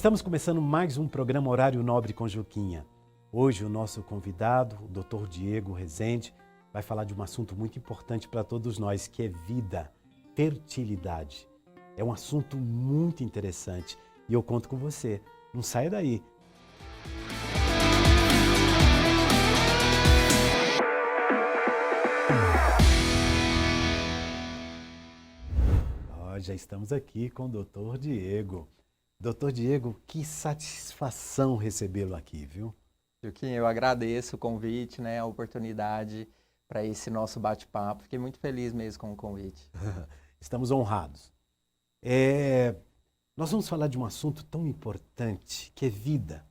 Estamos começando mais um programa Horário Nobre com Juquinha. Hoje o nosso convidado, o Dr. Diego Rezende, vai falar de um assunto muito importante para todos nós, que é vida, fertilidade. É um assunto muito interessante e eu conto com você. Não saia daí. Já estamos aqui com o Dr. Diego. Dr. Diego, que satisfação recebê-lo aqui, viu? Juquinha, eu agradeço o convite, né, a oportunidade para esse nosso bate-papo. Fiquei muito feliz mesmo com o convite. Estamos honrados. Nós vamos falar de um assunto tão importante, que é vida.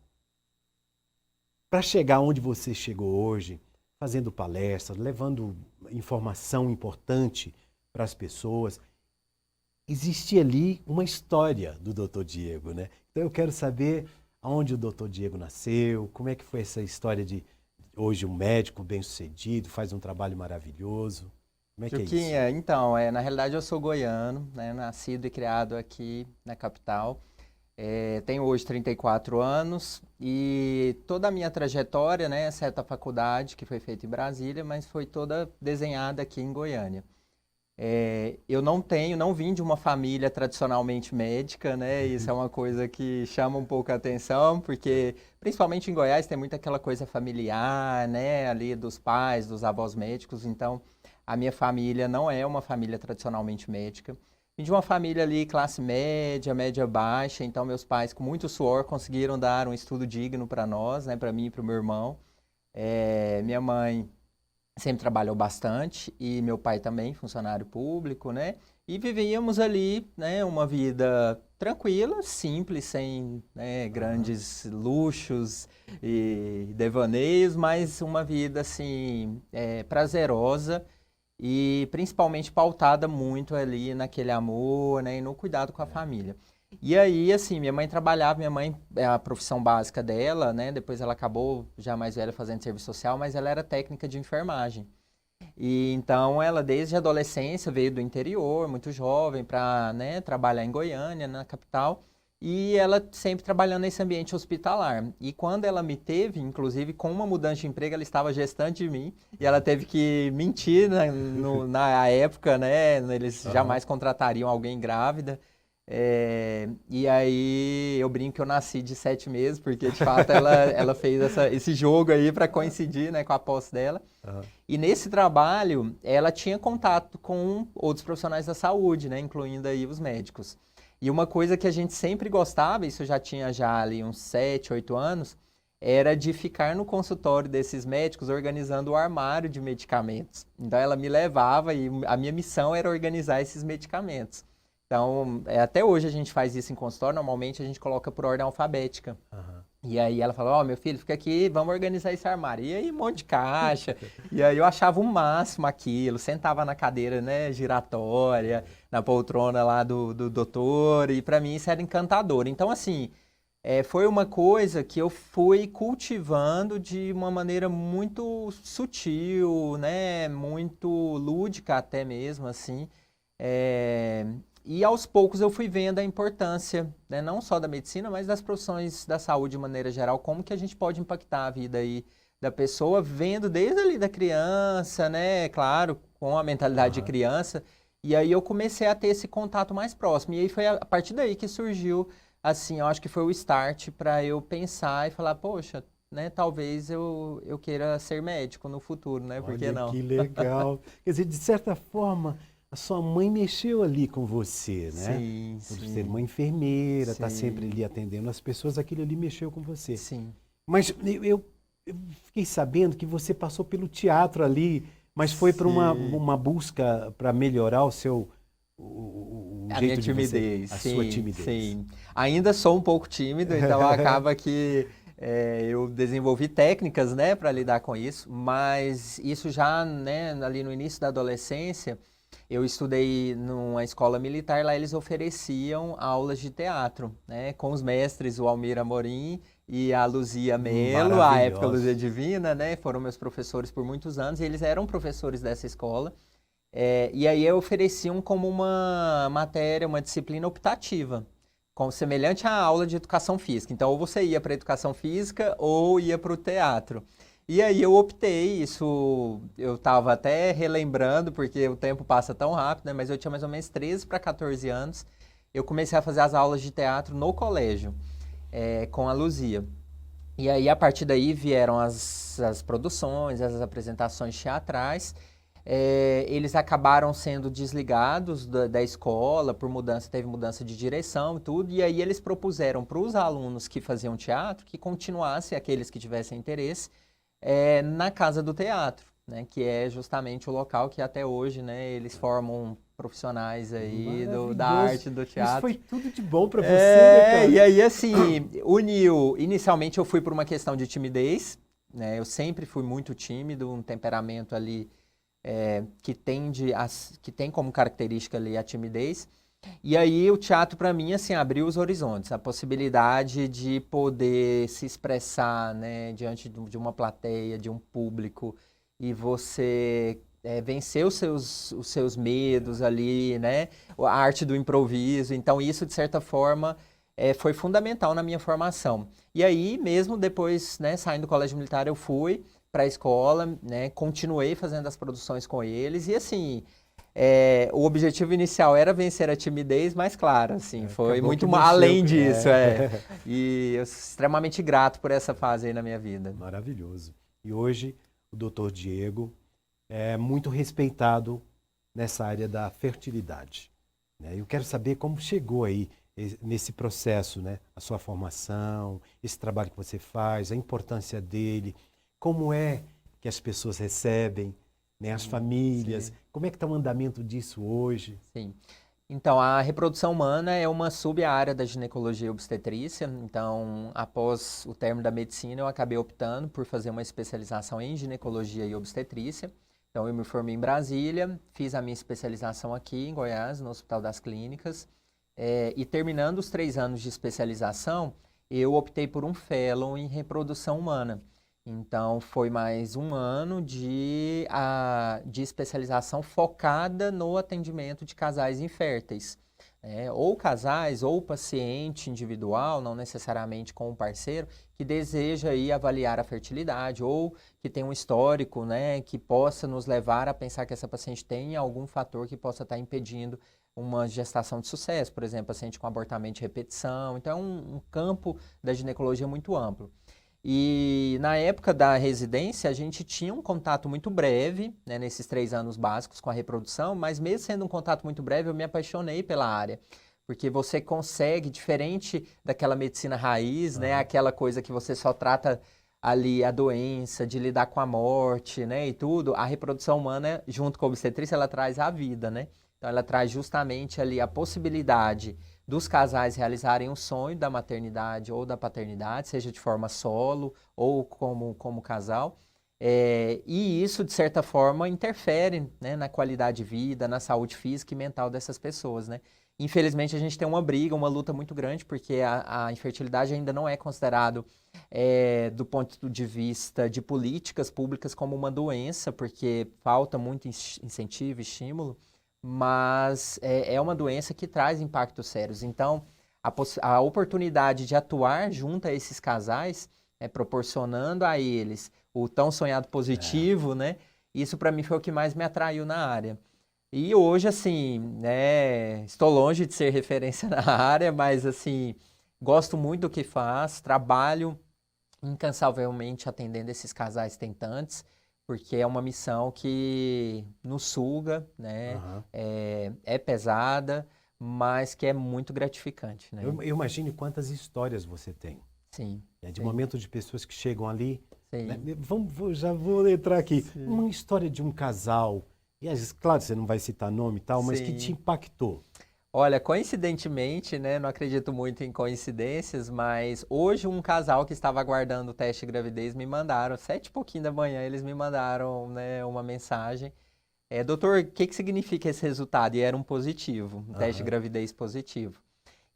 Para chegar onde você chegou hoje, fazendo palestras, levando informação importante para as pessoas, existe ali uma história do Dr. Diego, né? Então eu quero saber aonde o Dr. Diego nasceu, como é que foi essa história de hoje um médico bem-sucedido, faz um trabalho maravilhoso. Como é que Juquinha, é isso? então, na realidade eu sou goiano, né, nascido e criado aqui na capital. Tenho hoje 34 anos e toda a minha trajetória, né, exceto a faculdade, que foi feita em Brasília, mas foi toda desenhada aqui em Goiânia. Eu não vim de uma família tradicionalmente médica, né? Isso é uma coisa que chama um pouco a atenção, porque principalmente em Goiás tem muito aquela coisa familiar, né? Ali dos pais, dos avós médicos. Então, a minha família não é uma família tradicionalmente médica. Vim de uma família ali classe média, média baixa. Então, meus pais, com muito suor, conseguiram dar um estudo digno para nós, né? Para mim e para o meu irmão. Minha mãe sempre trabalhou bastante e meu pai também, funcionário público, né? E vivíamos ali, né, uma vida tranquila, simples, sem, né, grandes luxos e devaneios, mas uma vida, assim, prazerosa e principalmente pautada muito ali naquele amor, né, e no cuidado com a família. E aí, assim, minha mãe trabalhava, a profissão básica dela, né? Depois ela acabou, já mais velha, fazendo serviço social, mas ela era técnica de enfermagem. E então ela, desde a adolescência, veio do interior, muito jovem, para, né, trabalhar em Goiânia, na capital. E ela sempre trabalhando nesse ambiente hospitalar. E quando ela me teve, inclusive com uma mudança de emprego, ela estava gestante de mim. E ela teve que mentir na época, né? Eles jamais contratariam alguém grávida. E aí eu brinco que eu nasci de 7 meses, porque de fato ela fez esse jogo aí para coincidir, né, com a posse dela. E nesse trabalho ela tinha contato com outros profissionais da saúde, né, incluindo aí os médicos. E uma coisa que a gente sempre gostava, isso já tinha ali uns 7, 8 anos, era de ficar no consultório desses médicos organizando o armário de medicamentos. Então ela me levava e a minha missão era organizar esses medicamentos. Então, até hoje a gente faz isso em consultório, normalmente a gente coloca por ordem alfabética. E aí ela fala, meu filho, fica aqui, vamos organizar esse armário. E aí um monte de caixa, e aí eu achava o máximo aquilo, sentava na cadeira, né, giratória, na poltrona lá do doutor, e para mim isso era encantador. Então, assim, foi uma coisa que eu fui cultivando de uma maneira muito sutil, né, muito lúdica até mesmo, assim. E aos poucos eu fui vendo a importância, né, não só da medicina, mas das profissões da saúde de maneira geral, como que a gente pode impactar a vida aí da pessoa, vendo desde ali da criança, né, claro, com a mentalidade de criança, e aí eu comecei a ter esse contato mais próximo, e aí foi a partir daí que surgiu, assim, eu acho que foi o start para eu pensar e falar, poxa, né, talvez eu queira ser médico no futuro, né, por que não? Olha que legal. Quer dizer, de certa forma, a sua mãe mexeu ali com você, né? Sim, Por sim. ser uma enfermeira, Sim. tá sempre ali atendendo as pessoas, aquilo ali mexeu com você. Sim. Mas eu fiquei sabendo que você passou pelo teatro ali, mas foi para uma busca para melhorar o seu A jeito minha de você, timidez, a sim, sua timidez. Sim. Ainda sou um pouco tímido, então acaba que eu desenvolvi técnicas, né, para lidar com isso, mas isso já, né, ali no início da adolescência, eu estudei numa escola militar, lá eles ofereciam aulas de teatro, né, com os mestres, o Almir Amorim e a Luzia Melo, a época Luzia Divina, né, foram meus professores por muitos anos, e eles eram professores dessa escola. E aí ofereciam como uma matéria, uma disciplina optativa. semelhante à aula de educação física. Então, ou você ia para a educação física ou ia para o teatro. E aí eu optei, isso eu estava até relembrando, porque o tempo passa tão rápido, né? Mas eu tinha mais ou menos 13 para 14 anos. Eu comecei a fazer as aulas de teatro no colégio, com a Luzia. E aí, a partir daí, vieram as produções, as apresentações teatrais. Eles acabaram sendo desligados da escola por mudança, teve mudança de direção e tudo. E aí, eles propuseram para os alunos que faziam teatro que continuassem, aqueles que tivessem interesse, na Casa do Teatro, né? Que é justamente o local que até hoje, né, eles formam profissionais aí da arte, do teatro. Isso foi tudo de bom para você, né, cara? E aí, assim, uniu. Inicialmente eu fui por uma questão de timidez, né? Eu sempre fui muito tímido, um temperamento ali que tem como característica ali a timidez. E aí o teatro para mim assim abriu os horizontes, a possibilidade de poder se expressar, né, diante de uma plateia, de um público e você vencer os seus medos ali, né, a arte do improviso. Então isso de certa forma foi fundamental na minha formação. E aí mesmo depois, né, saindo do colégio militar eu fui para a escola, né, continuei fazendo as produções com eles e assim o objetivo inicial era vencer a timidez, mas claro, assim, foi muito além disso, E eu sou extremamente grato por essa fase aí na minha vida. Maravilhoso. E hoje o Dr. Diego é muito respeitado nessa área da fertilidade, né? Eu quero saber como chegou aí nesse processo, né? A sua formação, esse trabalho que você faz, a importância dele, como é que as pessoas recebem, né, as famílias, como é que está o andamento disso hoje? Sim. Então, a reprodução humana é uma sub-área da ginecologia e obstetrícia. Então, após o término da medicina, eu acabei optando por fazer uma especialização em ginecologia e obstetrícia. Então, eu me formei em Brasília, fiz a minha especialização aqui em Goiás, no Hospital das Clínicas. E terminando os 3 anos de especialização, eu optei por um fellow em reprodução humana. Então, foi mais um ano de especialização focada no atendimento de casais inférteis. Ou casais, ou paciente individual, não necessariamente com um parceiro, que deseja aí avaliar a fertilidade, ou que tem um histórico, né, que possa nos levar a pensar que essa paciente tem algum fator que possa estar impedindo uma gestação de sucesso, por exemplo, paciente com abortamento de repetição. Então, é um campo da ginecologia muito amplo. E na época da residência, a gente tinha um contato muito breve, né, nesses 3 anos básicos com a reprodução, mas mesmo sendo um contato muito breve, eu me apaixonei pela área. Porque você consegue, diferente daquela medicina raiz, né, aquela coisa que você só trata ali a doença, de lidar com a morte, né, e tudo, a reprodução humana, junto com a obstetrícia, ela traz a vida, né? Então, ela traz justamente ali a possibilidade dos casais realizarem um sonho da maternidade ou da paternidade, seja de forma solo ou como casal. E isso, de certa forma, interfere, né, na qualidade de vida, na saúde física e mental dessas pessoas, né? Infelizmente, a gente tem uma briga, uma luta muito grande, porque a infertilidade ainda não é considerado, do ponto de vista de políticas públicas, como uma doença, porque falta muito incentivo e estímulo, mas é uma doença que traz impactos sérios. Então, a oportunidade de atuar junto a esses casais, proporcionando a eles o tão sonhado positivo, né? Isso para mim foi o que mais me atraiu na área. E hoje, assim, né, estou longe de ser referência na área, mas, assim, gosto muito do que faço, trabalho incansavelmente atendendo esses casais tentantes, porque é uma missão que nos suga, né? É pesada, mas que é muito gratificante, né? Eu imagino quantas histórias você tem. Sim. De momentos de pessoas que chegam ali. Sim. Né? Já vou entrar aqui. Sim. Uma história de um casal, e às vezes, claro, você não vai citar nome e tal, mas que te impactou. Olha, coincidentemente, né, não acredito muito em coincidências, mas hoje um casal que estava aguardando o teste de gravidez me mandaram, 7 e pouquinho da manhã, eles me mandaram, né, uma mensagem. Doutor, o que significa esse resultado? E era um positivo, um teste de gravidez positivo.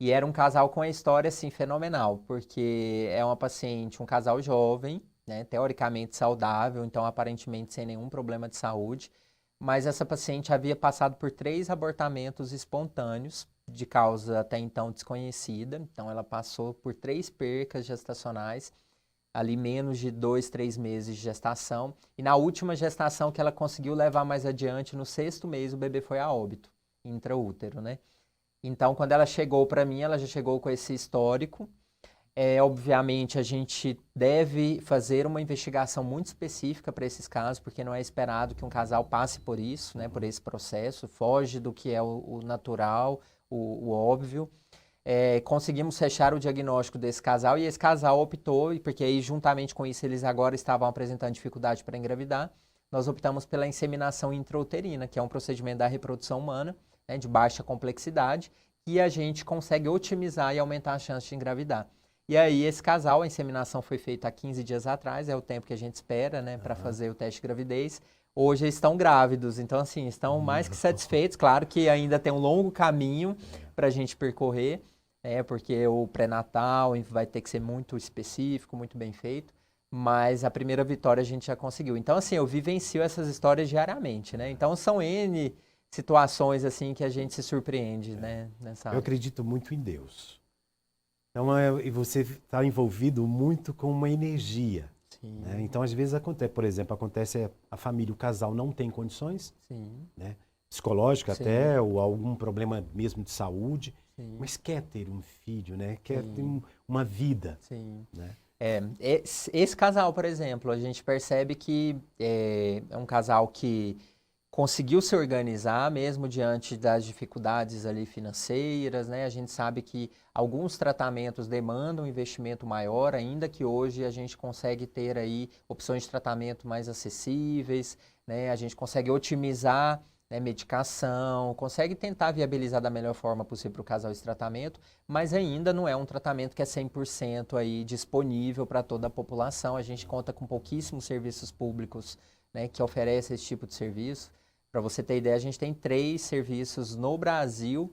E era um casal com a história, assim, fenomenal, porque é uma paciente, um casal jovem, né, teoricamente saudável, então aparentemente sem nenhum problema de saúde, mas essa paciente havia passado por 3 abortamentos espontâneos, de causa até então desconhecida. Então, ela passou por 3 percas gestacionais, ali menos de 2, 3 meses de gestação. E na última gestação que ela conseguiu levar mais adiante, no 6º mês, o bebê foi a óbito, intraútero, né? Então, quando ela chegou para mim, ela já chegou com esse histórico. Obviamente, a gente deve fazer uma investigação muito específica para esses casos, porque não é esperado que um casal passe por isso, né, por esse processo, foge do que é o natural, o óbvio. Conseguimos fechar o diagnóstico desse casal e esse casal optou, porque aí juntamente com isso eles agora estavam apresentando dificuldade para engravidar, nós optamos pela inseminação intrauterina, que é um procedimento da reprodução humana, né, de baixa complexidade, e a gente consegue otimizar e aumentar a chance de engravidar. E aí, esse casal, a inseminação foi feita há 15 dias atrás, é o tempo que a gente espera, né, para fazer o teste de gravidez. Hoje eles estão grávidos, então, assim, estão mais que satisfeitos. Claro que ainda tem um longo caminho para a gente percorrer, porque o pré-natal vai ter que ser muito específico, muito bem feito, mas a primeira vitória a gente já conseguiu. Então, assim, eu vivencio essas histórias diariamente, né? Então, são N situações, assim, que a gente se surpreende, né, nessa Eu acredito muito em Deus. Então, e você está envolvido muito com uma energia. Sim. Né? Então, às vezes acontece, por exemplo, acontece a família, o casal não tem condições, Sim. né? Psicológica Sim. até, ou algum problema mesmo de saúde, Sim. mas quer ter um filho, né? Quer Sim. ter uma vida. Sim. Né? Esse casal, por exemplo, a gente percebe que é um casal que conseguiu se organizar mesmo diante das dificuldades ali financeiras, né? A gente sabe que alguns tratamentos demandam um investimento maior, ainda que hoje a gente consegue ter aí opções de tratamento mais acessíveis, né? A gente consegue otimizar, né, medicação, consegue tentar viabilizar da melhor forma possível para o casal esse tratamento, mas ainda não é um tratamento que é 100% aí disponível para toda a população. A gente conta com pouquíssimos serviços públicos, né, que oferecem esse tipo de serviço. Para você ter ideia, a gente tem 3 serviços no Brasil,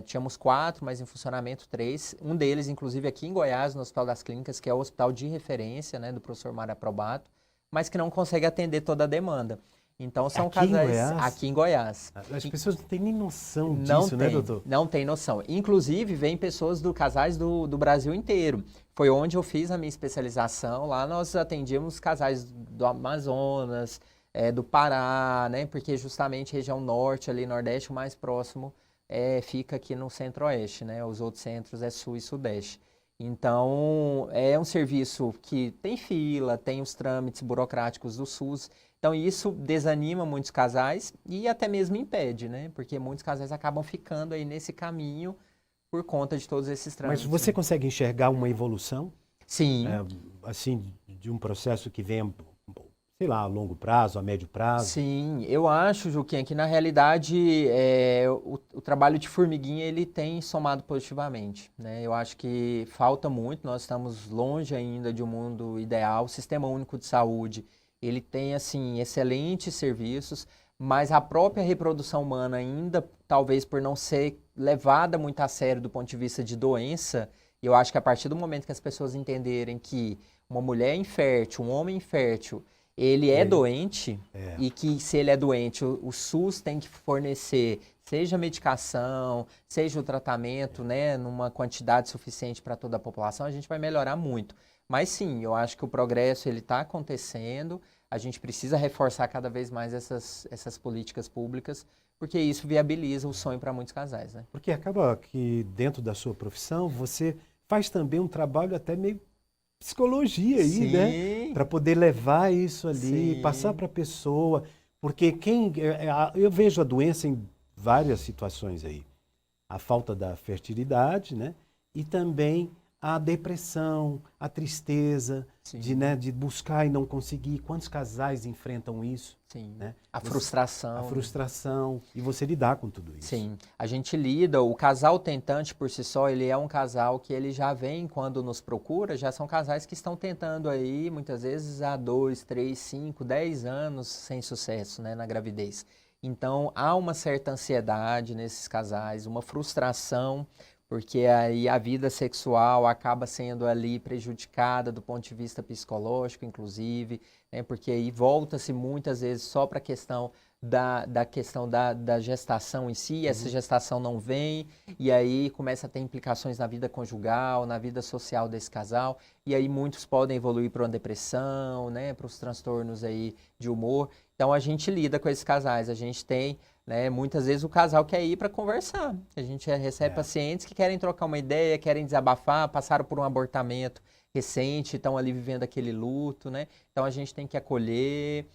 tínhamos 4, mas em funcionamento 3. Um deles, inclusive, aqui em Goiás, no Hospital das Clínicas, que é o hospital de referência, né, do professor Mário Aprobato, mas que não consegue atender toda a demanda. Então, são Aqui em casais Goiás? aqui em Goiás. As pessoas não têm nem noção Não disso, né, tem, doutor? não tem noção. Inclusive, vem pessoas casais do Brasil inteiro. Foi onde eu fiz a minha especialização. Lá nós atendíamos casais do Amazonas, do Pará, né? Porque justamente região norte, ali, nordeste, o mais próximo fica aqui no centro-oeste, né? Os outros centros é sul e sudeste. Então, é um serviço que tem fila, tem os trâmites burocráticos do SUS. Então, isso desanima muitos casais e até mesmo impede, né? Porque muitos casais acabam ficando aí nesse caminho por conta de todos esses trâmites. Mas você consegue enxergar uma evolução? Sim. Assim, de um processo que venha, sei lá, a longo prazo, a médio prazo? Sim, eu acho, Juquinha, que na realidade o trabalho de formiguinha ele tem somado positivamente, né? Eu acho que falta muito, nós estamos longe ainda de um mundo ideal. O Sistema Único de Saúde, ele tem, assim, excelentes serviços, mas a própria reprodução humana ainda, talvez por não ser levada muito a sério do ponto de vista de doença, eu acho que a partir do momento que as pessoas entenderem que uma mulher infértil, um homem infértil, ele é doente e que se ele é doente, o SUS tem que fornecer, seja medicação, seja o tratamento, né, numa quantidade suficiente para toda a população, a gente vai melhorar muito. Mas sim, eu acho que o progresso ele está acontecendo, a gente precisa reforçar cada vez mais essas políticas públicas, porque isso viabiliza o sonho para muitos casais, né? Porque acaba que dentro da sua profissão você faz também um trabalho até meio psicologia aí, Sim. né? Para poder levar isso ali, Sim. passar para a pessoa. Porque eu vejo a doença em várias situações aí. A falta da fertilidade, né? E também a depressão, a tristeza de buscar e não conseguir. Quantos casais enfrentam isso? Sim. Né? A frustração. A frustração. E você lidar com tudo isso. Sim. A gente lida, o casal tentante por si só, ele é um casal que ele já vem, quando nos procura, já são casais que estão tentando aí, muitas vezes, há 2, 3, 5, 10 anos sem sucesso, né, na gravidez. Então, há uma certa ansiedade nesses casais, uma frustração, porque aí a vida sexual acaba sendo ali prejudicada do ponto de vista psicológico, inclusive, né? Porque aí volta-se muitas vezes só para a questão da questão da gestação em si, essa gestação não vem, e aí começa a ter implicações na vida conjugal, na vida social desse casal, e aí muitos podem evoluir para uma depressão, né, para os transtornos aí de humor. Então a gente lida com esses casais, a gente tem, né, muitas vezes o casal quer ir para conversar. A gente recebe pacientes que querem trocar uma ideia, querem desabafar, passaram por um abortamento recente, estão ali vivendo aquele luto, né? Então a gente tem que acolher.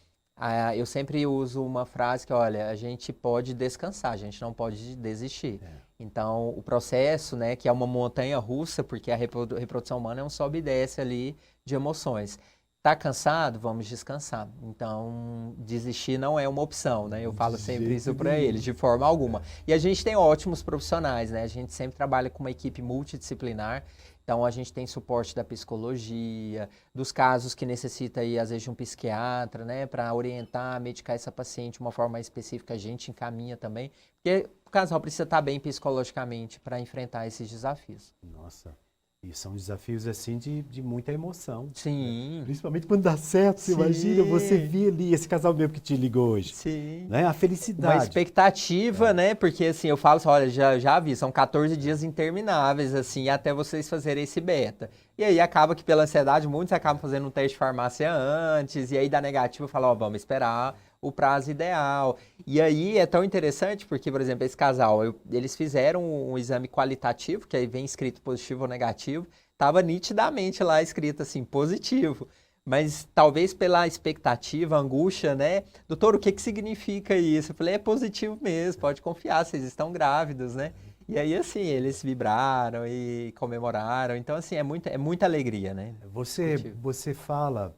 Eu sempre uso uma frase que, olha, a gente pode descansar, a gente não pode desistir. Então, o processo, né, que é uma montanha russa, porque a reprodução humana é um sobe e desce ali de emoções. Tá cansado? Vamos descansar. Então, desistir não é uma opção, né? Eu falo sempre isso para eles, de forma alguma. E a gente tem ótimos profissionais, né? A gente sempre trabalha com uma equipe multidisciplinar. Então, a gente tem suporte da psicologia, dos casos que necessita aí, às vezes, de um psiquiatra, né? Para orientar, medicar essa paciente de uma forma mais específica, a gente encaminha também. Porque o casal precisa estar bem psicologicamente para enfrentar esses desafios. Nossa, e são desafios, assim, de muita emoção. Sim. Né? Principalmente quando dá certo, você imagina, você vê ali esse casal mesmo que te ligou hoje. Sim. Né? A felicidade. Uma expectativa, né? Porque, assim, eu falo assim, olha, já vi, são 14 dias intermináveis, assim, até vocês fazerem esse beta. E aí acaba que, pela ansiedade, muitos acabam fazendo um teste de farmácia antes, e aí dá negativo, fala, ó, vamos esperar o prazo ideal. E aí é tão interessante porque, por exemplo, esse casal, eles fizeram um exame qualitativo, que aí vem escrito positivo ou negativo, estava nitidamente lá escrito assim, positivo. Mas talvez pela expectativa, angústia, né? Doutor, o que significa isso? Eu falei, é positivo mesmo, pode confiar, vocês estão grávidos, né? E aí, assim, eles vibraram e comemoraram. Então, assim, é muita alegria, né? Você fala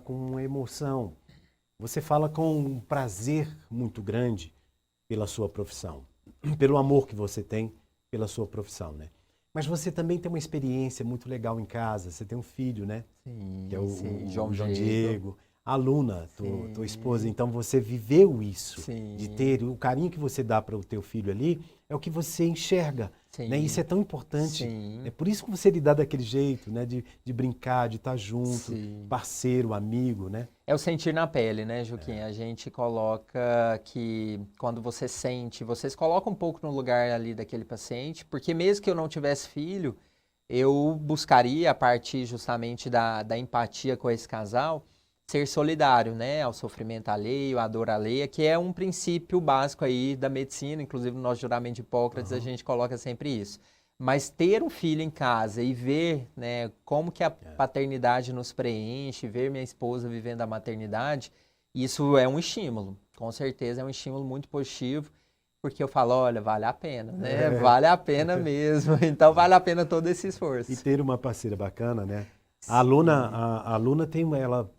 com emoção. Você fala com um prazer muito grande pela sua profissão, pelo amor que você tem pela sua profissão, né? Mas você também tem uma experiência muito legal em casa. Você tem um filho, né? Sim, que é o João Diego. A Luna, tua esposa. Então você viveu isso, Sim. de ter o carinho que você dá para o teu filho ali, é o que você enxerga. Né? Isso é tão importante. É por isso que você lhe dá daquele jeito, né? De brincar, de estar junto, parceiro, amigo, né? É o sentir na pele, né, Juquinha? A gente coloca que quando você sente, você se coloca um pouco no lugar ali daquele paciente, porque mesmo que eu não tivesse filho, eu buscaria, a partir justamente da empatia com esse casal, ser solidário, né, ao sofrimento alheio, à dor alheia, que é um princípio básico aí da medicina, inclusive no nosso juramento de Hipócrates a gente coloca sempre isso. Mas ter um filho em casa e ver, né, como que a paternidade nos preenche, ver minha esposa vivendo a maternidade, isso é um estímulo. Com certeza é um estímulo muito positivo, porque eu falo, olha, vale a pena, né? Vale a pena mesmo. Então vale a pena todo esse esforço. E ter uma parceira bacana, né? A Luna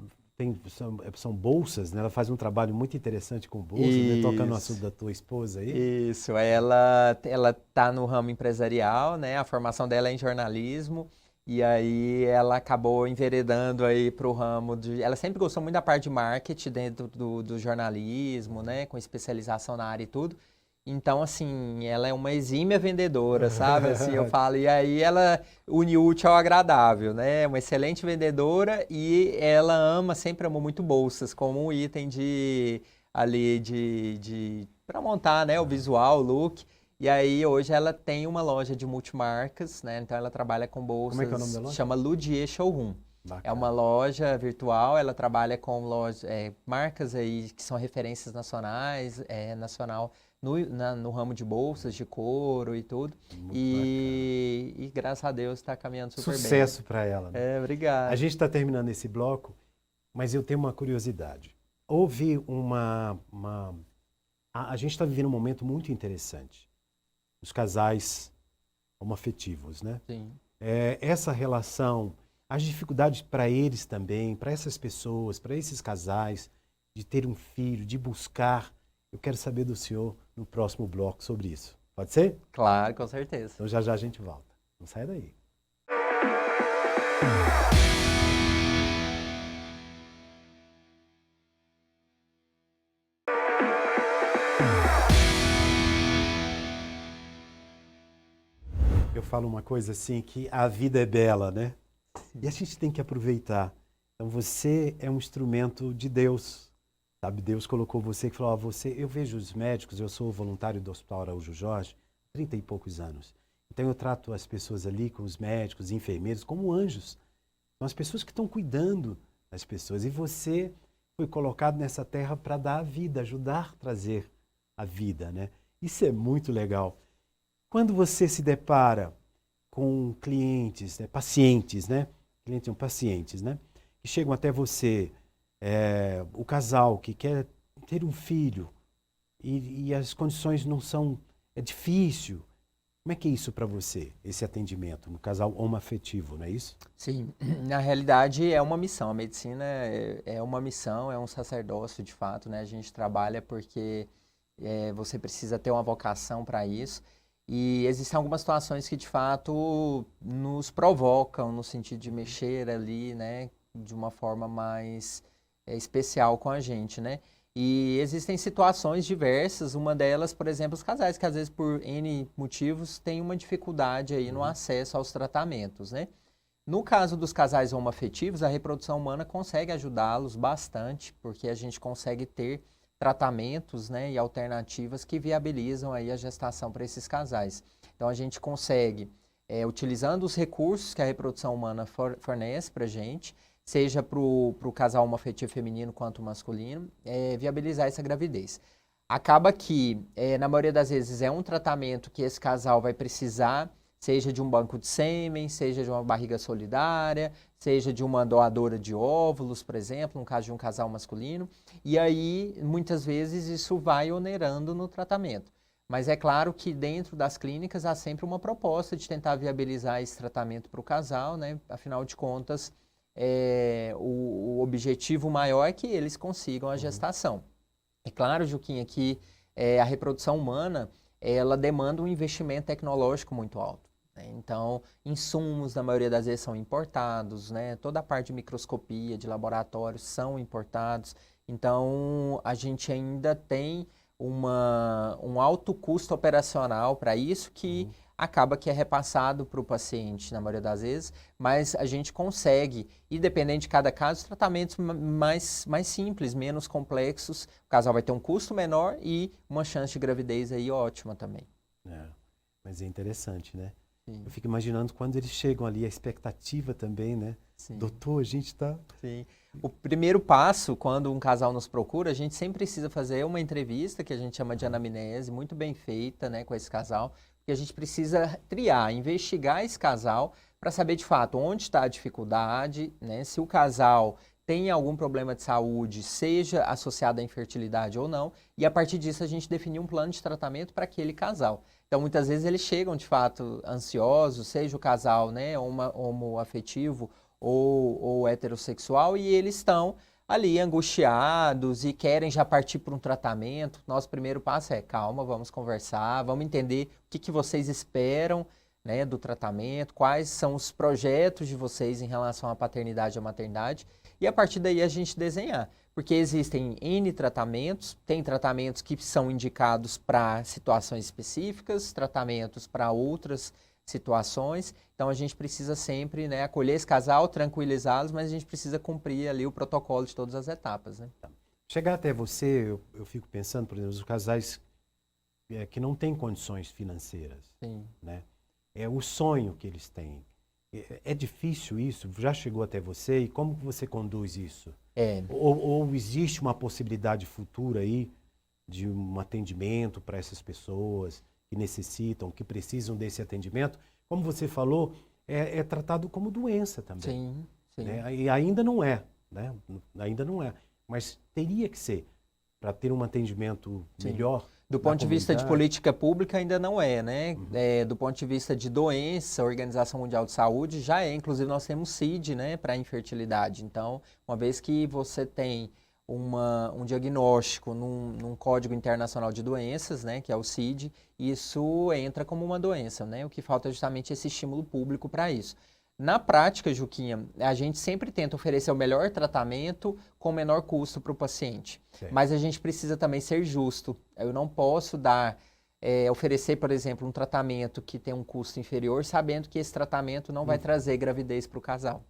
são bolsas, né? Ela faz um trabalho muito interessante com bolsas, né? Tocando no assunto da tua esposa aí. Isso, ela tá no ramo empresarial, né? A formação dela é em jornalismo e aí ela acabou enveredando aí para o ramo de... Ela sempre gostou muito da parte de marketing dentro do jornalismo, né? Com especialização na área e tudo. Então, assim, ela é uma exímia vendedora, sabe? Assim, eu falo, e aí ela une o útil ao agradável, né? Uma excelente vendedora e ela sempre amou muito bolsas, como um item para montar, né? O visual, o look. E aí, hoje ela tem uma loja de multimarcas, né? Então, ela trabalha com bolsas. Como é que é o nome da loja? Chama Ludier Showroom. Bacana. É uma loja virtual, ela trabalha com marcas aí que são referências nacionais, nacional, no ramo de bolsas, de couro e tudo. E graças a Deus está caminhando super bem. Sucesso para ela. Né? Obrigado. A gente está terminando esse bloco, mas eu tenho uma curiosidade. Houve a gente está vivendo um momento muito interessante. Os casais homoafetivos, né? Sim. Essa relação, as dificuldades para eles também, para essas pessoas, para esses casais, de ter um filho, de buscar. Eu quero saber do senhor no próximo bloco sobre isso. Pode ser? Claro, com certeza. Então já a gente volta. Não sai daí. Eu falo uma coisa assim, que a vida é bela, né? E a gente tem que aproveitar. Então você é um instrumento de Deus. Sabe, Deus colocou você que falou, eu vejo os médicos, eu sou voluntário do Hospital Araújo Jorge, 30 e poucos anos. Então eu trato as pessoas ali, com os médicos, enfermeiros, como anjos. São as pessoas que estão cuidando das pessoas. E você foi colocado nessa terra para dar a vida, ajudar a trazer a vida, né? Isso é muito legal. Quando você se depara com clientes, né, pacientes, né? Clientes são pacientes, né? Que chegam até você, o casal que quer ter um filho e as condições não são, é difícil. Como é que é isso para você, esse atendimento no casal homoafetivo, não é isso? Sim, na realidade é uma missão. A medicina é uma missão, é um sacerdócio de fato, né? A gente trabalha porque você precisa ter uma vocação para isso. E existem algumas situações que de fato nos provocam no sentido de mexer ali, né? De uma forma mais especial com a gente, né? E existem situações diversas, uma delas, por exemplo, os casais que às vezes por N motivos têm uma dificuldade aí no acesso aos tratamentos, né? No caso dos casais homoafetivos, a reprodução humana consegue ajudá-los bastante, porque a gente consegue ter tratamentos, né, e alternativas que viabilizam aí a gestação para esses casais. Então a gente consegue, utilizando os recursos que a reprodução humana fornece para a gente, seja para o casal homoafetivo feminino quanto masculino, viabilizar essa gravidez. Acaba que, na maioria das vezes, é um tratamento que esse casal vai precisar, seja de um banco de sêmen, seja de uma barriga solidária, seja de uma doadora de óvulos, por exemplo, no caso de um casal masculino. E aí, muitas vezes, isso vai onerando no tratamento. Mas é claro que dentro das clínicas há sempre uma proposta de tentar viabilizar esse tratamento para o casal, né? Afinal de contas, o objetivo maior é que eles consigam a gestação. É claro, Juquinha, que a reprodução humana ela demanda um investimento tecnológico muito alto. Né? Então, insumos, na maioria das vezes, são importados, né? Toda a parte de microscopia, de laboratórios são importados. Então, a gente ainda tem um alto custo operacional para isso que acaba que é repassado para o paciente, na maioria das vezes, mas a gente consegue, independente de cada caso, tratamentos mais simples, menos complexos. O casal vai ter um custo menor e uma chance de gravidez aí ótima também. Mas é interessante, né? Sim. Eu fico imaginando quando eles chegam ali, a expectativa também, né? Sim. Doutor, a gente tá... Sim. O primeiro passo, quando um casal nos procura, a gente sempre precisa fazer uma entrevista, que a gente chama de anamnese, muito bem feita, né, com esse casal, porque a gente precisa triar, investigar esse casal para saber de fato onde está a dificuldade, né, se o casal tem algum problema de saúde, seja associado à infertilidade ou não, e a partir disso a gente definir um plano de tratamento para aquele casal. Então, muitas vezes eles chegam de fato ansiosos, seja o casal, né, homoafetivo ou heterossexual, e eles estão ali angustiados e querem já partir para um tratamento. Nosso primeiro passo é calma, vamos conversar, vamos entender o que vocês esperam, né, do tratamento, quais são os projetos de vocês em relação à paternidade e à maternidade, e a partir daí a gente desenhar. Porque existem N tratamentos, tem tratamentos que são indicados para situações específicas, tratamentos para outras situações, então a gente precisa sempre, né, acolher esse casal, tranquilizá-los, mas a gente precisa cumprir ali o protocolo de todas as etapas, né? Chegar até você, eu fico pensando, por exemplo, os casais que não têm condições financeiras, Sim. né? É o sonho que eles têm. É difícil isso? Já chegou até você? E como que você conduz isso? Ou existe uma possibilidade futura aí de um atendimento para essas pessoas que necessitam, que precisam desse atendimento? Como você falou, é tratado como doença também. Sim, sim. Né? E ainda não é, né? Ainda não é. Mas teria que ser, para ter um atendimento melhor. Do ponto de vista de política pública ainda não é, né? Do ponto de vista de doença, a Organização Mundial de Saúde já é. Inclusive nós temos CID, né, para infertilidade. Então, uma vez que você tem um diagnóstico num Código Internacional de Doenças, né, que é o CID, isso entra como uma doença, né? O que falta é justamente esse estímulo público para isso. Na prática, Juquinha, a gente sempre tenta oferecer o melhor tratamento com o menor custo para o paciente. Certo. Mas a gente precisa também ser justo. Eu não posso oferecer, por exemplo, um tratamento que tem um custo inferior, sabendo que esse tratamento não vai trazer gravidez para o casal.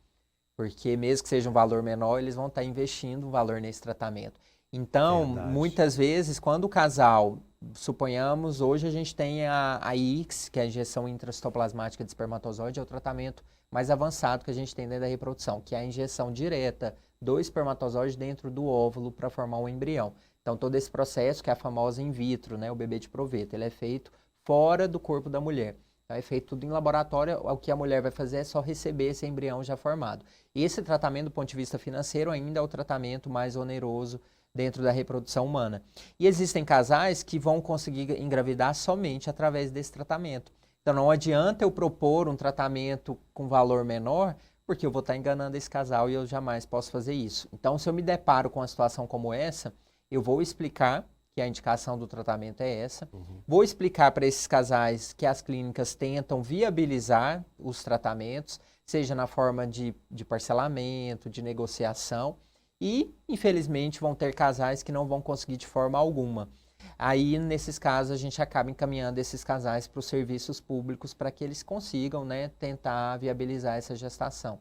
Porque mesmo que seja um valor menor, eles vão estar investindo um valor nesse tratamento. Então, Verdade. muitas vezes, quando o casal, suponhamos, hoje a gente tem a IX, que é a injeção intracitoplasmática de espermatozoide, é o tratamento mais avançado que a gente tem dentro da reprodução, que é a injeção direta do espermatozoide dentro do óvulo para formar um embrião. Então, todo esse processo, que é a famosa in vitro, né, o bebê de proveta, ele é feito fora do corpo da mulher. Então, é feito tudo em laboratório, o que a mulher vai fazer é só receber esse embrião já formado. Esse tratamento, do ponto de vista financeiro, ainda é o tratamento mais oneroso dentro da reprodução humana. E existem casais que vão conseguir engravidar somente através desse tratamento. Então, não adianta eu propor um tratamento com valor menor, porque eu vou estar enganando esse casal e eu jamais posso fazer isso. Então, se eu me deparo com uma situação como essa, eu vou explicar que a indicação do tratamento é essa. Vou explicar para esses casais que as clínicas tentam viabilizar os tratamentos, seja na forma de parcelamento, de negociação, e, infelizmente, vão ter casais que não vão conseguir de forma alguma. Aí, nesses casos, a gente acaba encaminhando esses casais para os serviços públicos para que eles consigam, né, tentar viabilizar essa gestação.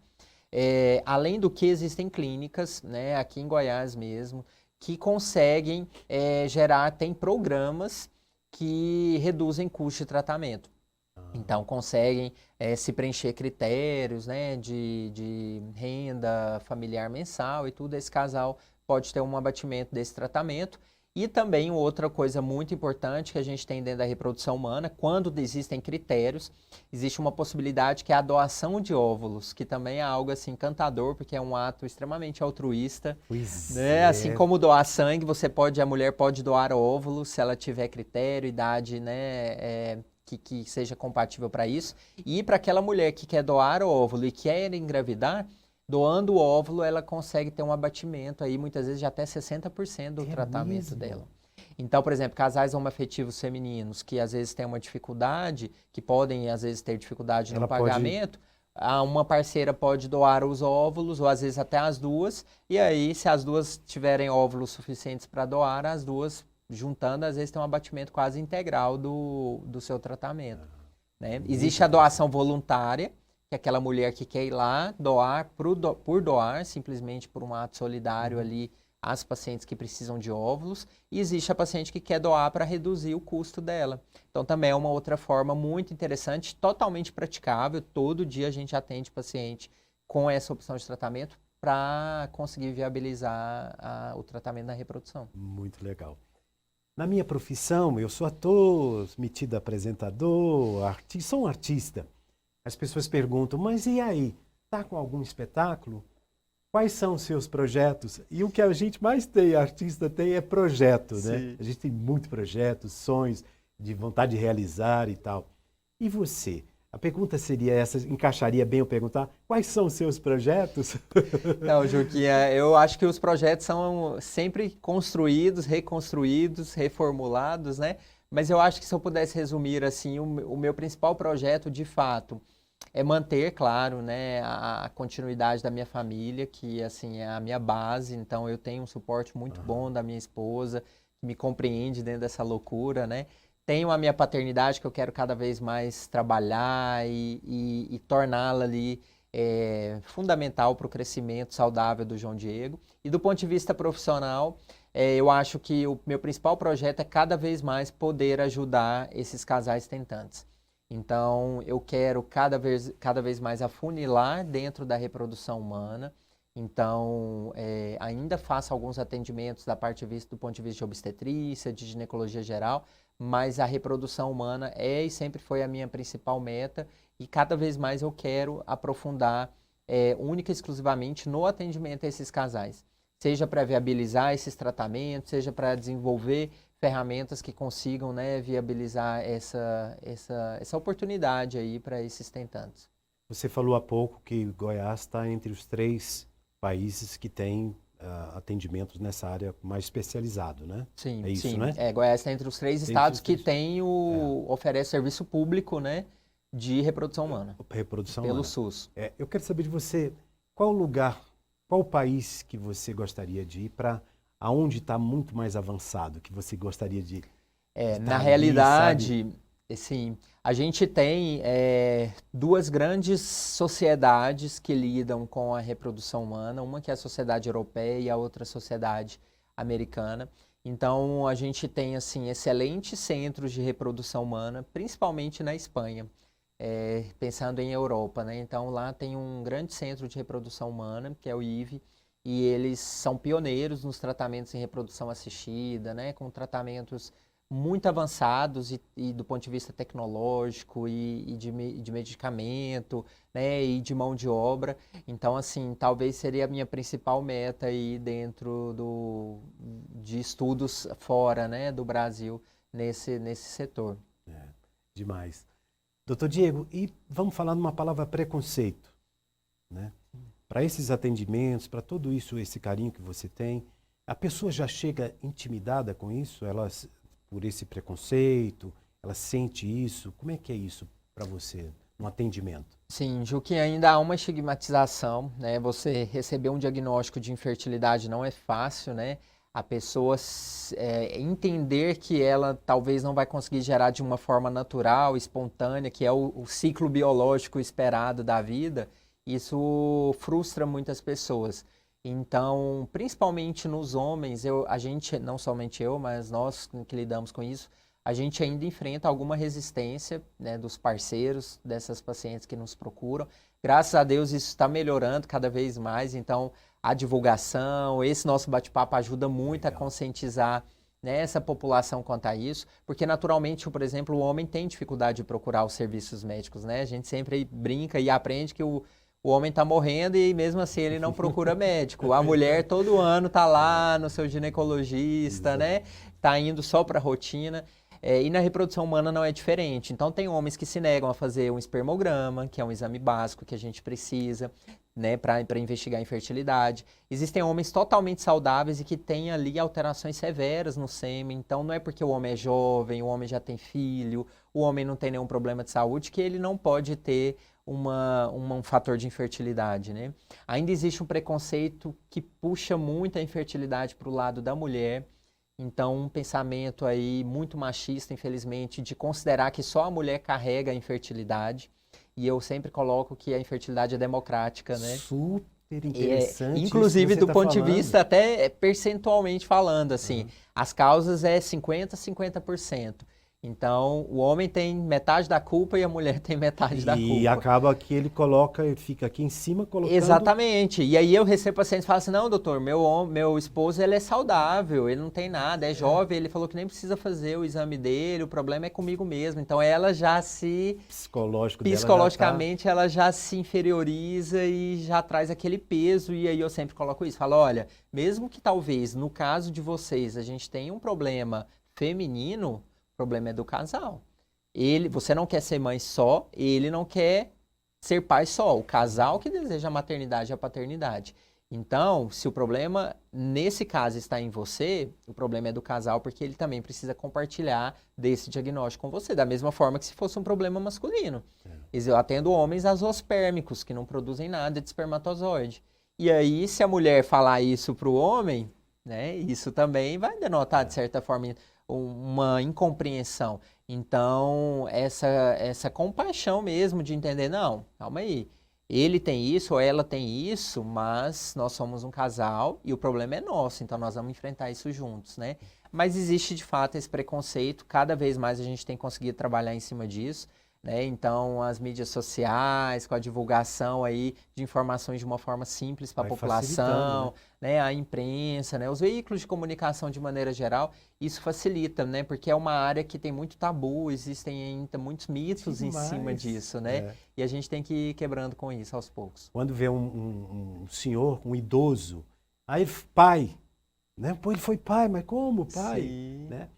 Além do que, existem clínicas, né, aqui em Goiás mesmo, que conseguem gerar, tem programas que reduzem custo de tratamento. Então, conseguem se preencher critérios, né, de renda familiar mensal e tudo. Esse casal pode ter um abatimento desse tratamento. E também outra coisa muito importante que a gente tem dentro da reprodução humana, quando existem critérios, existe uma possibilidade que é a doação de óvulos, que também é algo assim encantador, porque é um ato extremamente altruísta. Pois Né? Assim como doar sangue, a mulher pode doar óvulos se ela tiver critério, idade, né, que seja compatível para isso. E para aquela mulher que quer doar óvulo e quer engravidar, doando o óvulo, ela consegue ter um abatimento aí, muitas vezes, de até 60% do tratamento dela. Então, por exemplo, casais homoafetivos femininos que às vezes têm uma dificuldade, que podem às vezes ter dificuldade no pagamento, uma parceira pode doar os óvulos, ou às vezes até as duas, e aí, se as duas tiverem óvulos suficientes para doar, as duas, juntando, às vezes tem um abatimento quase integral do seu tratamento. Né? Existe a doação voluntária, que é aquela mulher que quer ir lá doar por doar, simplesmente por um ato solidário ali, às pacientes que precisam de óvulos. E existe a paciente que quer doar para reduzir o custo dela. Então, também é uma outra forma muito interessante, totalmente praticável. Todo dia a gente atende paciente com essa opção de tratamento para conseguir viabilizar o tratamento da reprodução. Muito legal. Na minha profissão, eu sou ator, metido apresentador, sou um artista. As pessoas perguntam, mas e aí? Está com algum espetáculo? Quais são os seus projetos? E o que a gente mais tem, artista tem, é projeto, né? A gente tem muitos projetos, sonhos, de vontade de realizar e tal. E você? A pergunta seria essa, encaixaria bem eu perguntar, quais são os seus projetos? Não, Juquinha, eu acho que os projetos são sempre construídos, reconstruídos, reformulados, né? Mas eu acho que se eu pudesse resumir, assim, o meu principal projeto, de fato, é manter, claro, né, a continuidade da minha família, que, assim, é a minha base. Então, eu tenho um suporte muito bom da minha esposa, que me compreende dentro dessa loucura, né? Tenho a minha paternidade, que eu quero cada vez mais trabalhar e torná-la ali fundamental para o crescimento saudável do João Diego. E do ponto de vista profissional, eu acho que o meu principal projeto é cada vez mais poder ajudar esses casais tentantes. Então, eu quero cada vez mais afunilar dentro da reprodução humana. Então, ainda faço alguns atendimentos do ponto de vista de obstetrícia, de ginecologia geral, mas a reprodução humana é e sempre foi a minha principal meta, e cada vez mais eu quero aprofundar única e exclusivamente no atendimento a esses casais. Seja para viabilizar esses tratamentos, seja para desenvolver ferramentas que consigam, né, viabilizar essa oportunidade aí para esses tentantes. Você falou há pouco que Goiás está entre os 3 países que têm atendimentos nessa área mais especializado, né? Sim, é isso, sim. Né? Goiás está entre os 3 estados que oferece serviço público, né, de reprodução humana. Reprodução pelo humana. SUS. Eu quero saber de você, qual lugar, qual país que você gostaria de ir para aonde está muito mais avançado, que você gostaria de Na ali, realidade, sim, a gente tem 2 grandes sociedades que lidam com a reprodução humana, uma que é a sociedade europeia e a outra sociedade americana. Então, a gente tem, assim, excelentes centros de reprodução humana, principalmente na Espanha, pensando em Europa, né? Então, lá tem um grande centro de reprodução humana, que é o IVE, e eles são pioneiros nos tratamentos em reprodução assistida, né? Com tratamentos muito avançados e do ponto de vista tecnológico e de medicamento, né? E de mão de obra. Então, assim, talvez seria a minha principal meta aí dentro de estudos fora, né? Do Brasil, nesse setor. Demais. Doutor Diego, e vamos falar numa palavra preconceito, né? Para esses atendimentos, para tudo isso, esse carinho que você tem, a pessoa já chega intimidada com isso? Por esse preconceito, ela sente isso? Como é que é isso para você, no atendimento? Sim, Ju, que ainda há uma estigmatização, né? Você receber um diagnóstico de infertilidade não é fácil, né? A pessoa entender que ela talvez não vai conseguir gerar de uma forma natural, espontânea, que é o ciclo biológico esperado da vida, isso frustra muitas pessoas. Então, principalmente nos homens, a gente, não somente eu, mas nós que lidamos com isso, a gente ainda enfrenta alguma resistência, né, dos parceiros, dessas pacientes que nos procuram. Graças a Deus isso está melhorando cada vez mais, então a divulgação, esse nosso bate-papo ajuda muito a conscientizar, né, essa população quanto a isso, porque naturalmente, por exemplo, o homem tem dificuldade de procurar os serviços médicos, né? A gente sempre brinca e aprende que o homem está morrendo e mesmo assim ele não procura médico. A mulher todo ano está lá no seu ginecologista, né? Está indo só para a rotina. E na reprodução humana não é diferente. Então tem homens que se negam a fazer um espermograma, que é um exame básico que a gente precisa, né, para investigar a infertilidade. Existem homens totalmente saudáveis e que têm ali alterações severas no sêmen. Então não é porque o homem é jovem, o homem já tem filho, o homem não tem nenhum problema de saúde que ele não pode ter um fator de infertilidade, né? Ainda existe um preconceito que puxa muito a infertilidade para o lado da mulher. Então, um pensamento aí muito machista, infelizmente, de considerar que só a mulher carrega a infertilidade. E eu sempre coloco que a infertilidade é democrática, né? Super interessante. Inclusive, do ponto de vista até percentualmente falando, assim, as causas é 50%. Então, o homem tem metade da culpa e a mulher tem metade da culpa. E acaba que ele fica aqui em cima colocando... Exatamente. E aí eu recebo pacientes que falam assim, não, doutor, meu esposo ele é saudável, ele não tem nada, é jovem, ele falou que nem precisa fazer o exame dele, o problema é comigo mesmo. Então ela já psicologicamente ela já se inferioriza e já traz aquele peso. E aí eu sempre coloco isso, falo, olha, mesmo que talvez no caso de vocês a gente tenha um problema feminino, o problema é do casal. Você não quer ser mãe só, ele não quer ser pai só. O casal que deseja a maternidade e a paternidade. Então, se o problema, nesse caso, está em você, o problema é do casal, porque ele também precisa compartilhar desse diagnóstico com você. Da mesma forma que se fosse um problema masculino. Eu atendo homens azoospermicos, que não produzem nada de espermatozoide. E aí, se a mulher falar isso para o homem, né, isso também vai denotar, de certa forma, uma incompreensão. Então, essa compaixão mesmo de entender, não, calma aí, ele tem isso ou ela tem isso, mas nós somos um casal e o problema é nosso, então nós vamos enfrentar isso juntos, né? Mas existe de fato esse preconceito, cada vez mais a gente tem conseguido trabalhar em cima disso, né? Então, as mídias sociais, com a divulgação aí de informações de uma forma simples para a população, né? A imprensa, né? Os veículos de comunicação de maneira geral, isso facilita, né? Porque é uma área que tem muito tabu, existem ainda muitos mitos em cima disso, né? E a gente tem que ir quebrando com isso aos poucos. Quando vê um senhor, um idoso, aí pai, né? Pô, ele foi pai, mas como pai? Sim. Né?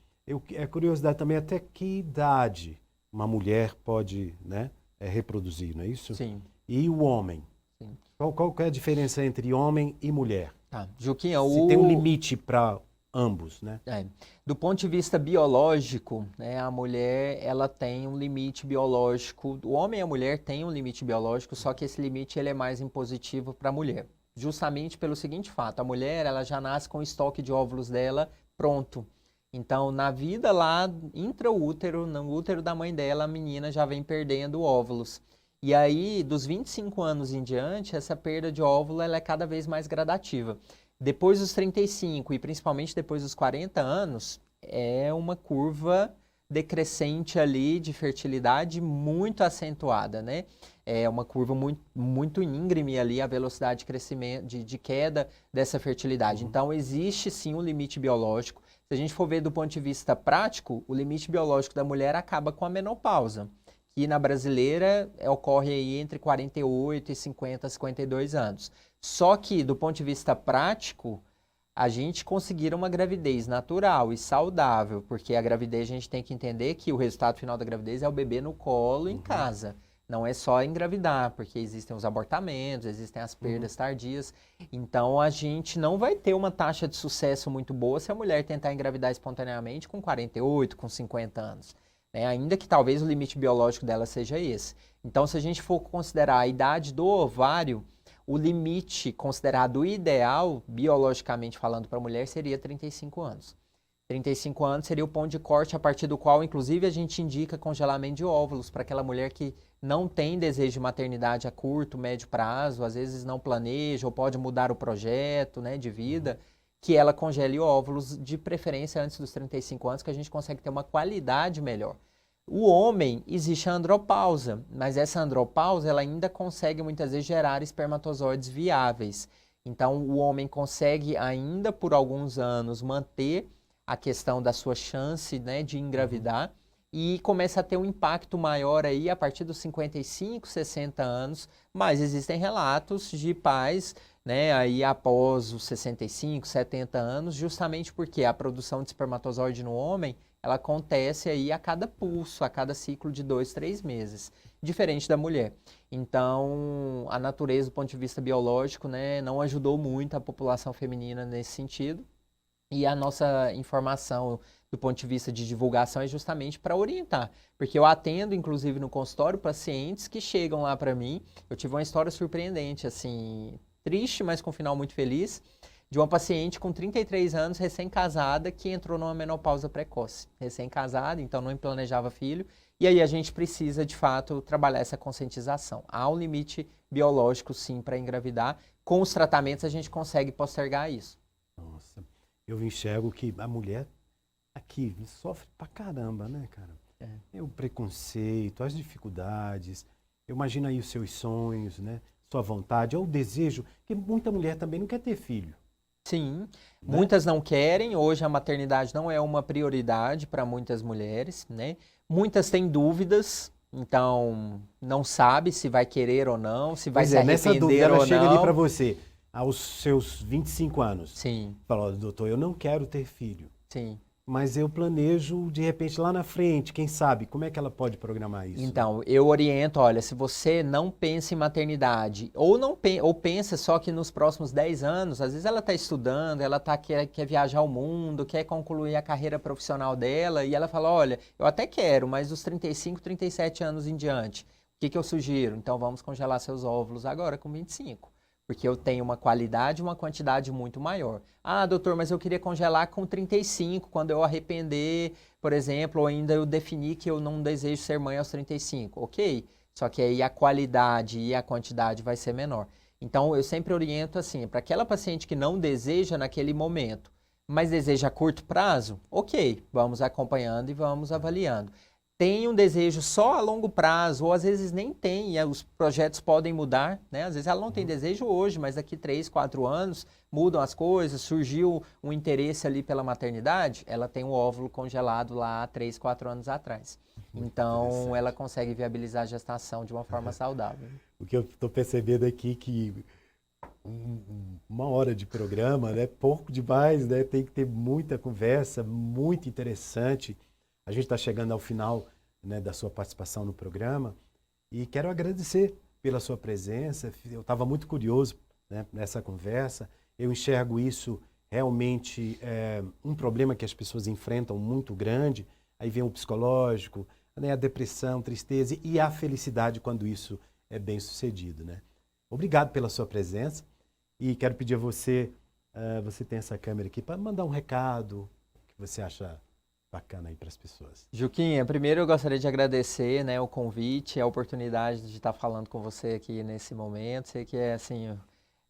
É curiosidade também até que idade uma mulher pode, né, reproduzir, não é isso? Sim. E o homem? Sim. Qual é a diferença entre homem e mulher? Juquinha, se tem um limite para ambos, né? Do ponto de vista biológico, né, a mulher ela tem um limite biológico. O homem e a mulher têm um limite biológico, só que esse limite ele é mais impositivo para a mulher. Justamente pelo seguinte fato, a mulher ela já nasce com o estoque de óvulos dela pronto. Então, na vida lá, intraútero, no útero da mãe dela, a menina já vem perdendo óvulos. E aí, dos 25 anos em diante, essa perda de óvulo ela é cada vez mais gradativa. Depois dos 35 e principalmente depois dos 40 anos, é uma curva decrescente ali de fertilidade muito acentuada, né? É uma curva muito íngreme ali, a velocidade de crescimento, de queda dessa fertilidade. Então, existe sim um limite biológico. Se a gente for ver do ponto de vista prático, o limite biológico da mulher acaba com a menopausa, que na brasileira ocorre aí entre 48 e 50, 52 anos. Só que, do ponto de vista prático, a gente conseguir uma gravidez natural e saudável, porque a gravidez a gente tem que entender que o resultado final da gravidez é o bebê no colo em casa. Não é só engravidar, porque existem os abortamentos, existem as perdas tardias. Então, a gente não vai ter uma taxa de sucesso muito boa se a mulher tentar engravidar espontaneamente com 48, com 50 anos. Né? Ainda que talvez o limite biológico dela seja esse. Então, se a gente for considerar a idade do ovário, o limite considerado ideal, biologicamente falando, para a mulher seria 35 anos. 35 anos seria o ponto de corte a partir do qual, inclusive, a gente indica congelamento de óvulos para aquela mulher que não tem desejo de maternidade a curto, médio prazo, às vezes não planeja ou pode mudar o projeto, né, de vida, que ela congele óvulos, de preferência antes dos 35 anos, que a gente consegue ter uma qualidade melhor. O homem, existe a andropausa, mas essa andropausa ela ainda consegue muitas vezes gerar espermatozoides viáveis. Então, o homem consegue ainda por alguns anos manter a questão da sua chance, né, de engravidar e começa a ter um impacto maior aí a partir dos 55, 60 anos, mas existem relatos de pais, né, aí após os 65, 70 anos, justamente porque a produção de espermatozoide no homem ela acontece aí a cada pulso, a cada ciclo de 2, 3 meses, diferente da mulher. Então, a natureza, do ponto de vista biológico, né, não ajudou muito a população feminina nesse sentido. E a nossa informação, do ponto de vista de divulgação, é justamente para orientar. Porque eu atendo, inclusive, no consultório, pacientes que chegam lá para mim. Eu tive uma história surpreendente, assim, triste, mas com um final muito feliz, de uma paciente com 33 anos, recém-casada, que entrou numa menopausa precoce. Recém-casada, então não planejava filho. E aí a gente precisa, de fato, trabalhar essa conscientização. Há um limite biológico, sim, para engravidar. Com os tratamentos, a gente consegue postergar isso. Nossa, eu enxergo que a mulher aqui sofre pra caramba, né, cara? É o preconceito, as dificuldades. Eu imagino aí os seus sonhos, né? Sua vontade, ou o desejo, que muita mulher também não quer ter filho. Sim, Né? muitas não querem. Hoje a maternidade não é uma prioridade para muitas mulheres, né? Muitas têm dúvidas, então não sabe se vai querer ou não, se vai Pois se é, nessa dúvida, arrepender ela ou chega ali para não. você, aos seus 25 anos. Sim, Fala, doutor, eu não quero ter filho, sim. mas eu planejo, de repente, lá na frente, quem sabe, como é que ela pode programar isso? Então, eu oriento, olha, se você não pensa em maternidade, ou não ou pensa só que nos próximos 10 anos, às vezes ela está estudando, ela quer viajar ao mundo, quer concluir a carreira profissional dela, e ela fala, olha, eu até quero, mas dos 35, 37 anos em diante, o que eu sugiro? Então, vamos congelar seus óvulos agora com 25. Porque eu tenho uma qualidade e uma quantidade muito maior. Ah, doutor, mas eu queria congelar com 35, quando eu arrepender, por exemplo, ou ainda eu definir que eu não desejo ser mãe aos 35. Ok, só que aí a qualidade e a quantidade vai ser menor. Então, eu sempre oriento assim, para aquela paciente que não deseja naquele momento, mas deseja a curto prazo, ok, vamos acompanhando e vamos avaliando. Tem um desejo só a longo prazo, ou às vezes nem tem, e os projetos podem mudar, né? Às vezes ela não tem desejo hoje, mas daqui 3, 4 anos mudam as coisas, surgiu um interesse ali pela maternidade, ela tem o óvulo congelado lá há 3, 4 anos atrás. Então, ela consegue viabilizar a gestação de uma forma saudável. O que eu estou percebendo aqui que uma hora de programa, né? Pouco demais, né? Tem que ter muita conversa, muito interessante. A gente está chegando ao final, né, da sua participação no programa e quero agradecer pela sua presença. Eu estava muito curioso, né, nessa conversa. Eu enxergo isso realmente um problema que as pessoas enfrentam muito grande. Aí vem o psicológico, né, a depressão, tristeza e a felicidade quando isso é bem sucedido, né? Obrigado pela sua presença e quero pedir a você, você tem essa câmera aqui, para mandar um recado que você acha bacana aí para as pessoas. Juquinha, primeiro eu gostaria de agradecer, né, o convite, a oportunidade de estar falando com você aqui nesse momento. Sei que é assim,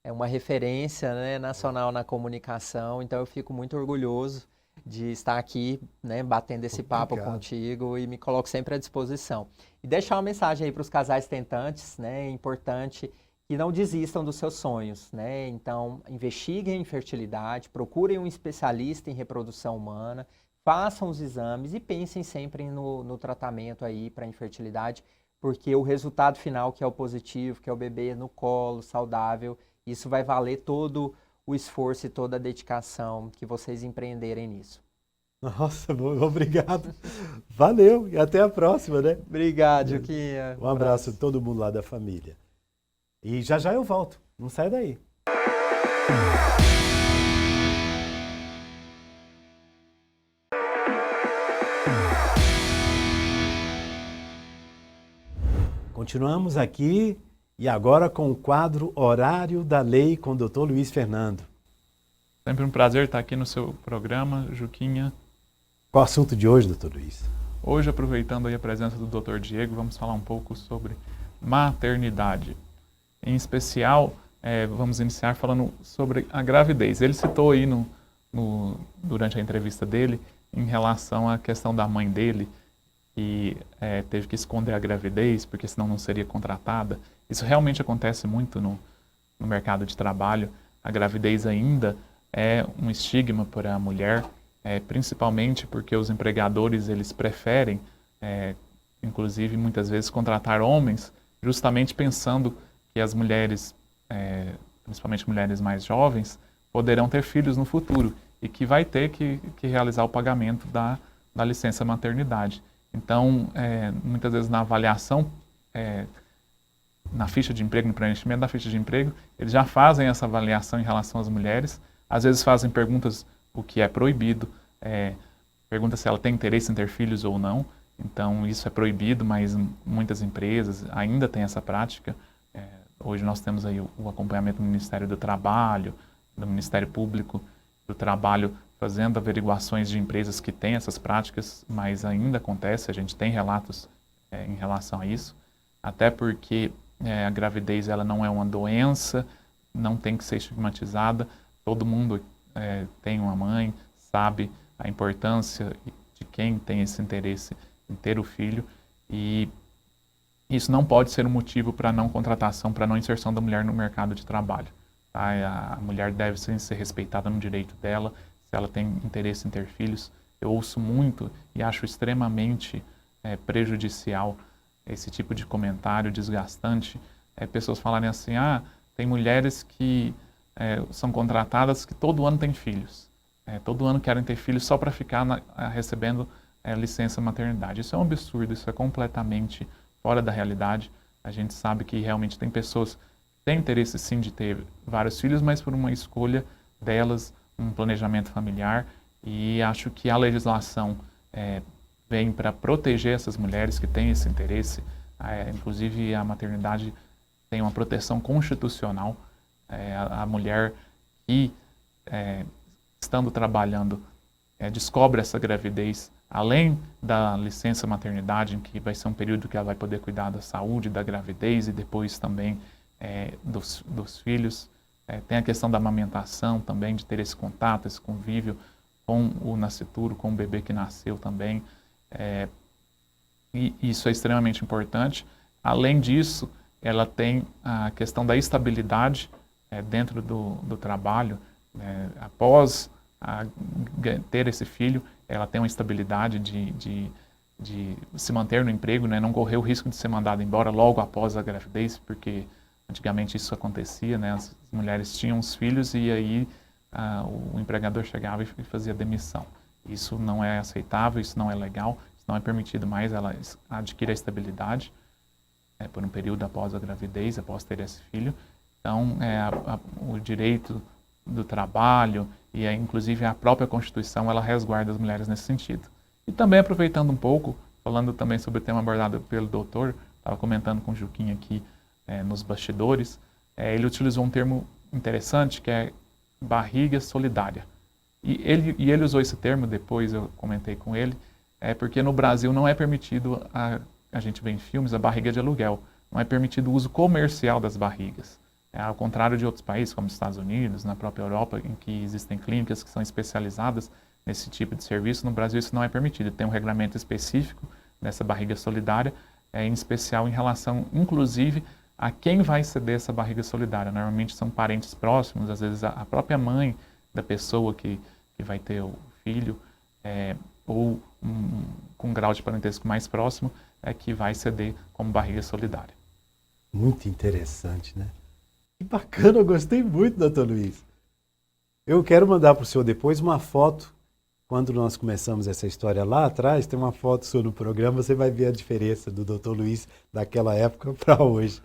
é uma referência, né, nacional na comunicação, então eu fico muito orgulhoso de estar aqui, né, batendo esse papo Obrigado. contigo e me coloco sempre à disposição. E deixar uma mensagem aí para os casais tentantes, né, é importante que não desistam dos seus sonhos, né? Então, investiguem em fertilidade, procurem um especialista em reprodução humana, façam os exames e pensem sempre no tratamento aí para infertilidade, porque o resultado final, que é o positivo, que é o bebê no colo, saudável, isso vai valer todo o esforço e toda a dedicação que vocês empreenderem nisso. Nossa, obrigado. Valeu e até a próxima, né? Obrigado, Juquinha. Um abraço a todo mundo lá da família. E já já eu volto. Não sai daí. Continuamos aqui e agora com o quadro Horário da Lei com o Dr. Luiz Fernando. Sempre um prazer estar aqui no seu programa, Juquinha. Qual o assunto de hoje, Dr. Luiz? Hoje, aproveitando aí a presença do Dr. Diego, vamos falar um pouco sobre maternidade. Em especial, vamos iniciar falando sobre a gravidez. Ele citou aí durante a entrevista dele em relação à questão da mãe dele, que teve que esconder a gravidez, porque senão não seria contratada. Isso realmente acontece muito no mercado de trabalho. A gravidez ainda é um estigma para a mulher, principalmente porque os empregadores eles preferem, inclusive muitas vezes, contratar homens, justamente pensando que as mulheres, principalmente mulheres mais jovens, poderão ter filhos no futuro e que vai ter que realizar o pagamento da licença maternidade. Então, muitas vezes na avaliação, na ficha de emprego, no preenchimento da ficha de emprego, eles já fazem essa avaliação em relação às mulheres, às vezes fazem perguntas o que é proibido, pergunta se ela tem interesse em ter filhos ou não, então isso é proibido, mas muitas empresas ainda têm essa prática. Hoje nós temos aí o acompanhamento do Ministério do Trabalho, do Ministério Público do Trabalho, fazendo averiguações de empresas que têm essas práticas, mas ainda acontece, a gente tem relatos em relação a isso, até porque a gravidez ela não é uma doença, não tem que ser estigmatizada, todo mundo tem uma mãe, sabe a importância de quem tem esse interesse em ter o filho, e isso não pode ser um motivo para não contratação, para não inserção da mulher no mercado de trabalho. Tá? A mulher deve sim ser respeitada no direito dela, se ela tem interesse em ter filhos. Eu ouço muito e acho extremamente prejudicial esse tipo de comentário desgastante. Pessoas falarem assim, tem mulheres que são contratadas que todo ano têm filhos. Todo ano querem ter filhos só para ficar recebendo licença maternidade. Isso é um absurdo, isso é completamente fora da realidade. A gente sabe que realmente tem pessoas que têm interesse sim de ter vários filhos, mas por uma escolha delas, um planejamento familiar, e acho que a legislação vem para proteger essas mulheres que têm esse interesse. Inclusive a maternidade tem uma proteção constitucional. A mulher que, estando trabalhando, descobre essa gravidez, além da licença maternidade, em que vai ser um período que ela vai poder cuidar da saúde, da gravidez e depois também dos filhos. Tem a questão da amamentação também, de ter esse contato, esse convívio com o nascituro, com o bebê que nasceu também. E isso é extremamente importante. Além disso, ela tem a questão da estabilidade dentro do trabalho. Após ter esse filho, ela tem uma estabilidade de se manter no emprego, né? Não correr o risco de ser mandada embora logo após a gravidez, porque antigamente isso acontecia, né? As mulheres tinham os filhos e aí o empregador chegava e fazia demissão. Isso não é aceitável, isso não é legal, isso não é permitido mais. Ela adquire a estabilidade por um período após a gravidez, após ter esse filho. Então, o direito do trabalho e inclusive a própria Constituição, ela resguarda as mulheres nesse sentido. E também aproveitando um pouco, falando também sobre o tema abordado pelo doutor, estava comentando com o Juquinha aqui nos bastidores, ele utilizou um termo interessante que é barriga solidária. E ele usou esse termo, depois eu comentei com ele, porque no Brasil não é permitido, a gente vê em filmes, a barriga de aluguel, não é permitido o uso comercial das barrigas. Ao contrário de outros países, como os Estados Unidos, na própria Europa, em que existem clínicas que são especializadas nesse tipo de serviço, no Brasil isso não é permitido. Tem um regulamento específico dessa barriga solidária, em especial em relação, inclusive, a quem vai ceder essa barriga solidária. Normalmente são parentes próximos, às vezes a própria mãe da pessoa que vai ter o filho, ou com um grau de parentesco mais próximo, que vai ceder como barriga solidária. Muito interessante, né? Que bacana, eu gostei muito, doutor Luiz. Eu quero mandar para o senhor depois uma foto. Quando nós começamos essa história lá atrás, tem uma foto sua no programa, você vai ver a diferença do doutor Luiz daquela época para hoje.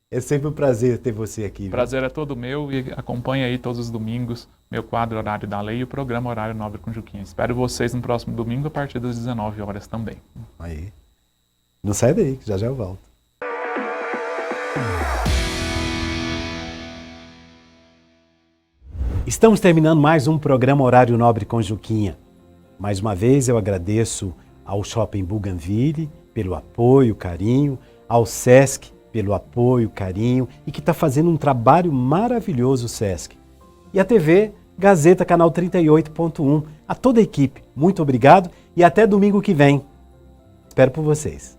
É sempre um prazer ter você aqui. O prazer é todo meu e acompanha aí todos os domingos meu quadro Horário da Lei e o programa Horário Nobre com Juquinha. Espero vocês no próximo domingo a partir das 19 horas também. Aí. Não sai daí, que já eu volto. Estamos terminando mais um programa Horário Nobre com Juquinha. Mais uma vez eu agradeço ao Shopping Bougainville pelo apoio, carinho, ao Sesc pelo apoio, carinho e que está fazendo um trabalho maravilhoso o Sesc. E a TV Gazeta Canal 38.1. A toda a equipe, muito obrigado e até domingo que vem. Espero por vocês.